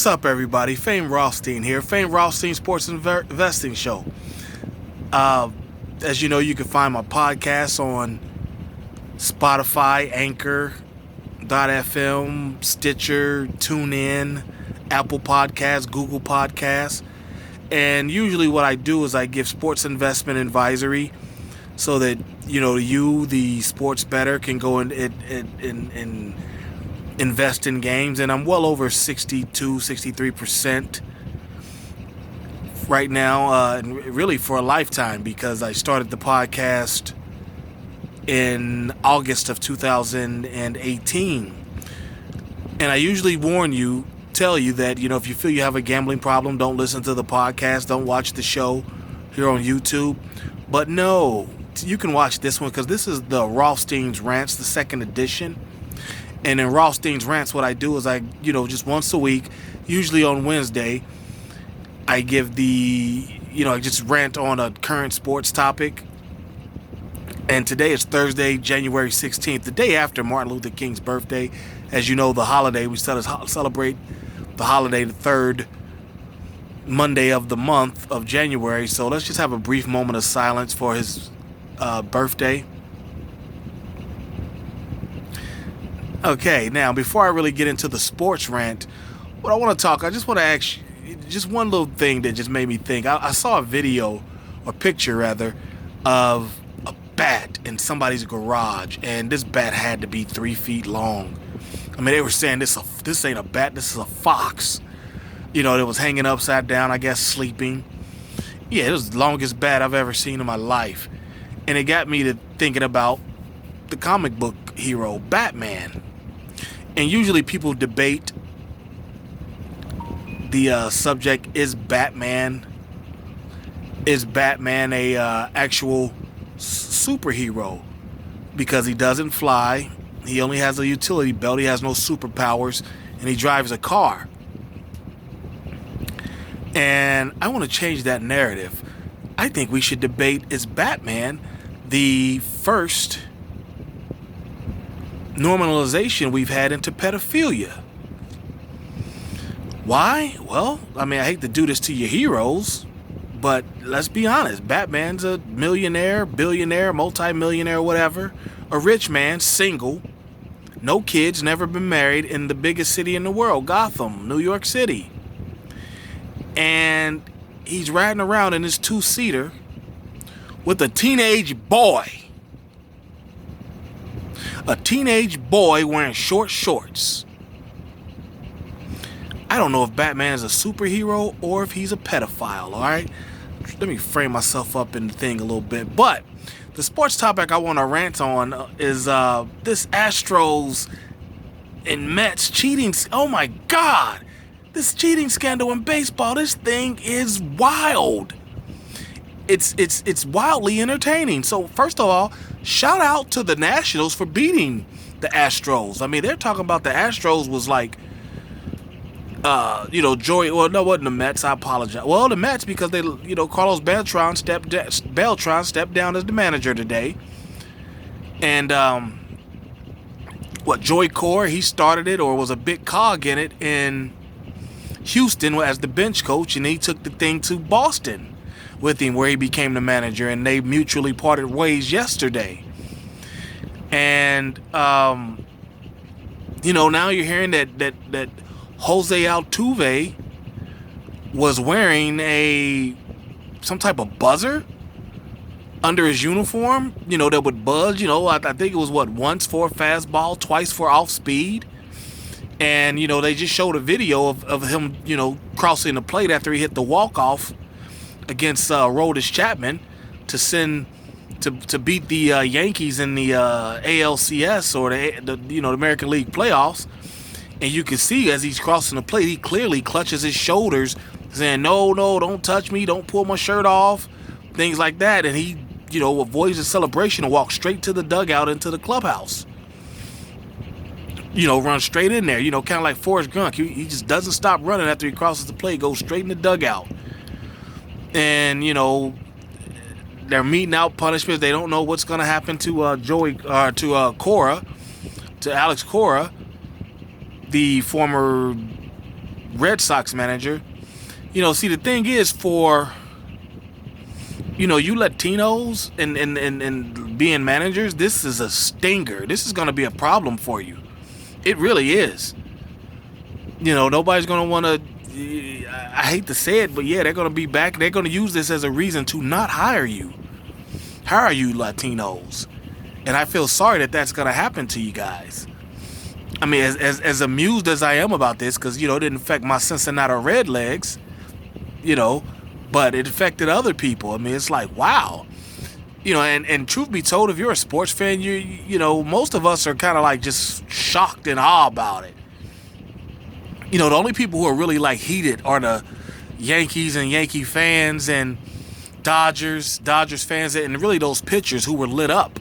What's up, everybody? Fame Rothstein here. Fame Rothstein Sports Investing Show. As you know, you can find my podcast on Spotify, Anchor.fm, Stitcher, TuneIn, Apple Podcasts, Google Podcasts. And usually what I do is I give sports investment advisory so that, you, the sports bettor, can go and invest in games. And I'm well over 63% right now, and really for a lifetime, because I started the podcast in August of 2018. And I usually tell you that, if you feel you have a gambling problem, don't listen to the podcast, don't watch the show here on YouTube. But no, you can watch this one, because this is the Rothstein Rants, the second edition. And in Rothstein Rants, what I do is I just once a week, usually on Wednesday, I give I just rant on a current sports topic. And today is Thursday, January 16th, the day after Martin Luther King's birthday. As you know, the holiday, we celebrate the holiday the third Monday of the month of January. So let's just have a brief moment of silence for his birthday. Okay, now before I really get into the sports rant, what I want to I just want to ask you just one little thing that just made me think. I saw a video, or picture rather, of a bat in somebody's garage, and this bat had to be 3 feet long. I mean, they were saying this ain't a bat, this is a fox. It was hanging upside down, I guess, sleeping. Yeah, it was the longest bat I've ever seen in my life. And it got me to thinking about the comic book hero, Batman. And usually people debate the subject, is Batman a actual superhero? Because he doesn't fly, he only has a utility belt, he has no superpowers, and he drives a car. And I want to change that narrative. I think we should debate, is Batman the first normalization we've had into pedophilia? Why? Well, I hate to do this to your heroes, but let's be honest. Batman's a millionaire, billionaire, multi-millionaire, whatever. A rich man, single, no kids, never been married, in the biggest city in the world, Gotham, New York City. And he's riding around in his two-seater with a teenage boy. A teenage boy wearing short shorts. I don't know if Batman is a superhero or if he's a pedophile, all right? Let me frame myself up in the thing a little bit. But the sports topic I want to rant on is this Astros and Mets cheating. Oh, my God. This cheating scandal in baseball, this thing is wild. It's wildly entertaining. So, first of all, shout out to the Nationals for beating the Astros. They're talking about the Astros was like, Joey. Well, no, it wasn't the Mets. I apologize. Well, the Mets, because they, Carlos Beltran stepped down as the manager today, and Joey Cora, he started it, or was a big cog in it in Houston as the bench coach, and he took the thing to Boston with him, where he became the manager, and they mutually parted ways yesterday. And now you're hearing that Jose Altuve was wearing some type of buzzer under his uniform, that would buzz. I think it was once for a fastball, twice for off speed. And, they just showed a video of him, crossing the plate after he hit the walk-off against Aroldis Chapman to beat the Yankees in the ALCS, or the American League playoffs. And you can see as he's crossing the plate, he clearly clutches his shoulders, saying, no, don't touch me, don't pull my shirt off, things like that. And he, avoids the celebration and walks straight to the dugout into the clubhouse. Run straight in there, kind of like Forrest Gump. He just doesn't stop running after he crosses the plate, goes straight in the dugout. And, they're meeting out punishments. They don't know what's going to happen to Alex Cora, the former Red Sox manager. See, the thing is, for you Latinos and being managers, this is a stinger. This is going to be a problem for you. It really is. Nobody's going to want to, I hate to say it, but yeah, they're going to be back. They're going to use this as a reason to not hire you. Hire you Latinos. And I feel sorry that that's going to happen to you guys. I mean, as amused as I am about this, because, it didn't affect my Cincinnati Redlegs, but it affected other people. I mean, it's like, wow. And truth be told, if you're a sports fan, most of us are kind of like just shocked and awe about it. The only people who are really like heated are the Yankees and Yankee fans and Dodgers fans, and really those pitchers who were lit up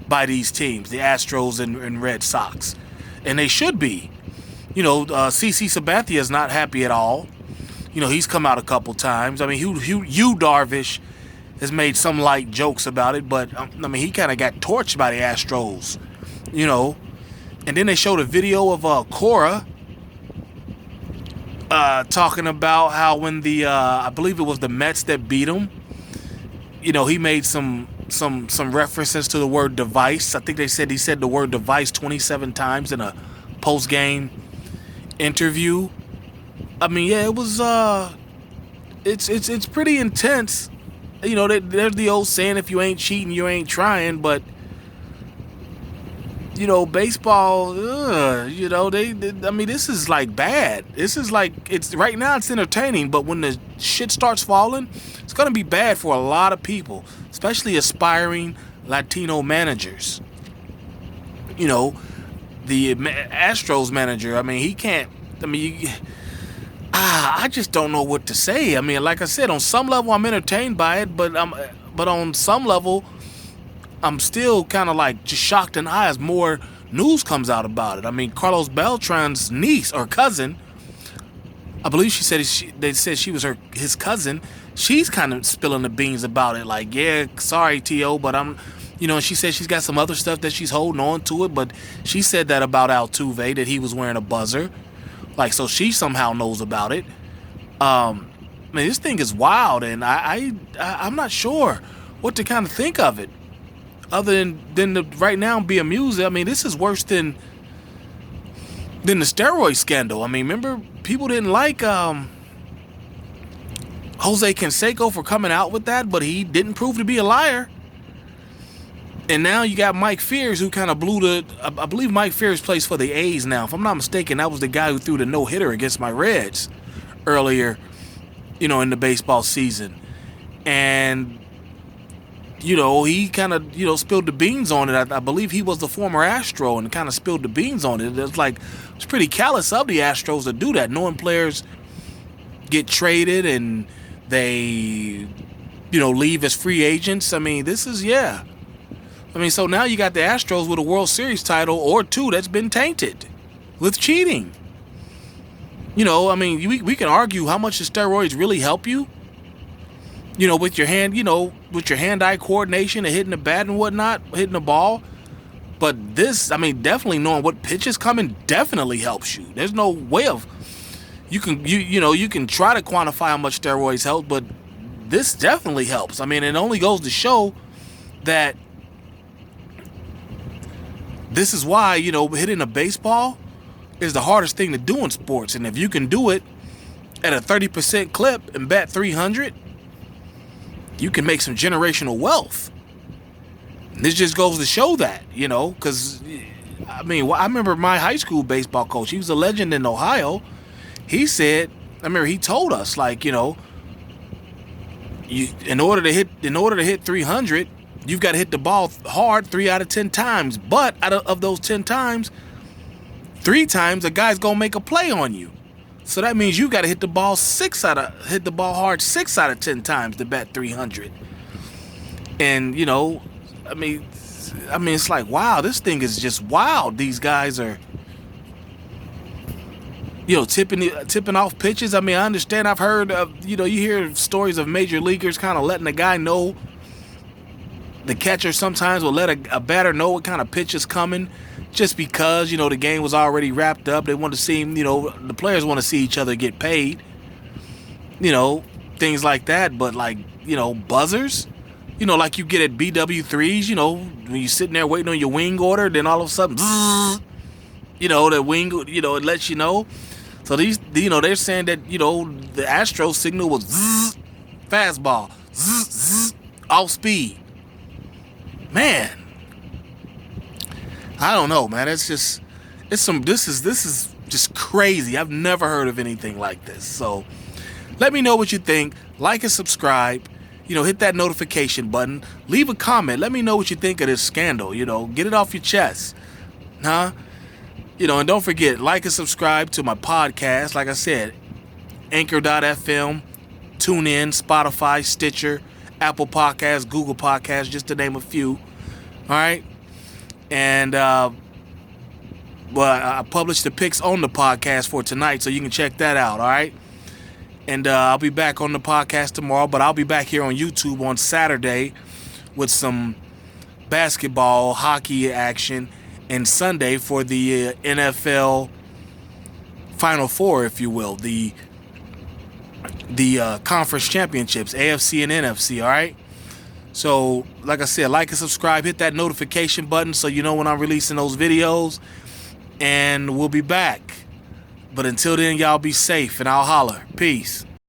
by these teams, the Astros and Red Sox. And they should be. CC Sabathia is not happy at all. He's come out a couple times. I mean, Hugh Darvish has made some light jokes about it, but he kind of got torched by the Astros, And then they showed a video of Cora talking about how when the I believe it was the Mets that beat him, he made some references to the word device. I think he said the word device 27 times in a post-game interview. I mean, yeah, it was it's pretty intense. There's the old saying, if you ain't cheating, you ain't trying, but baseball, this is like bad. This is like, it's right now it's entertaining, but when the shit starts falling, it's going to be bad for a lot of people, especially aspiring Latino managers. The Astros manager, he can't, I just don't know what to say. I mean, like I said, on some level I'm entertained by it, but on some level I'm still kind of like just shocked in the eye as more news comes out about it. I mean, Carlos Beltran's niece or cousin, I believe they said she was his cousin. She's kind of spilling the beans about it. Like, yeah, sorry, T.O., but and she said she's got some other stuff that she's holding on to it. But she said that about Altuve, that he was wearing a buzzer. Like, so she somehow knows about it. This thing is wild, and I'm not sure what to kind of think of it. Other than right now be amused. I mean, this is worse than the steroid scandal. I mean, remember, people didn't like Jose Canseco for coming out with that, but he didn't prove to be a liar. And now you got Mike Fears, who kind of blew I believe Mike Fears plays for the A's now. If I'm not mistaken, that was the guy who threw the no-hitter against my Reds earlier, in the baseball season. And he kind of, spilled the beans on it. I believe he was the former Astro and kind of spilled the beans on it. It's pretty callous of the Astros to do that, knowing players get traded and they, leave as free agents. I mean, this is, yeah. So now you got the Astros with a World Series title or two that's been tainted with cheating. We can argue how much the steroids really help you. With your hand, with your hand-eye coordination and hitting the bat and whatnot, hitting the ball. But this, definitely knowing what pitch is coming definitely helps you. There's no way of, you can try to quantify how much steroids help, but this definitely helps. It only goes to show that this is why, hitting a baseball is the hardest thing to do in sports. And if you can do it at a 30% clip and bat 300, you can make some generational wealth. This just goes to show that, because, I remember my high school baseball coach, he was a legend in Ohio. He said, he told us, like, in order to hit 300, you've got to hit the ball hard 3 out of 10 times. But out of those 10 times, 3 times a guy's gonna make a play on you. So that means you got to hit the ball hard 6 out of 10 times to bat 300. And it's like, wow, this thing is just wild. These guys are, tipping off pitches. I understand. I've heard of, you hear stories of major leaguers kind of letting the guy know. The catcher sometimes will let a batter know what kind of pitch is coming just because, you know, the game was already wrapped up. They want to see, you know, the players want to see each other get paid, you know, things like that. But like, you know, buzzers, you know, like you get at BW3s, you know, when you're sitting there waiting on your wing order, then all of a sudden, zzz, you know, the wing, you know, it lets you know. So these, you know, they're saying that, you know, the Astro signal was zzz, fastball, zzz, zzz, off speed. Man, I don't know, man. It's just, this is just crazy. I've never heard of anything like this. So let me know what you think. Like and subscribe. You know, hit that notification button. Leave a comment. Let me know what you think of this scandal. You know, get it off your chest. Huh? You know, and don't forget, like and subscribe to my podcast. Like I said, Anchor.fm, TuneIn, Spotify, Stitcher, Apple Podcasts, Google Podcasts, just to name a few. All right? And, well, I published the picks on the podcast for tonight, so you can check that out, all right? And I'll be back on the podcast tomorrow, but I'll be back here on YouTube on Saturday with some basketball, hockey action, and Sunday for the NFL Final Four, if you will, the conference championships, AFC and NFC, all right? So, like I said, like and subscribe, hit that notification button so you know when I'm releasing those videos, and we'll be back. But until then, y'all be safe, and I'll holler. Peace.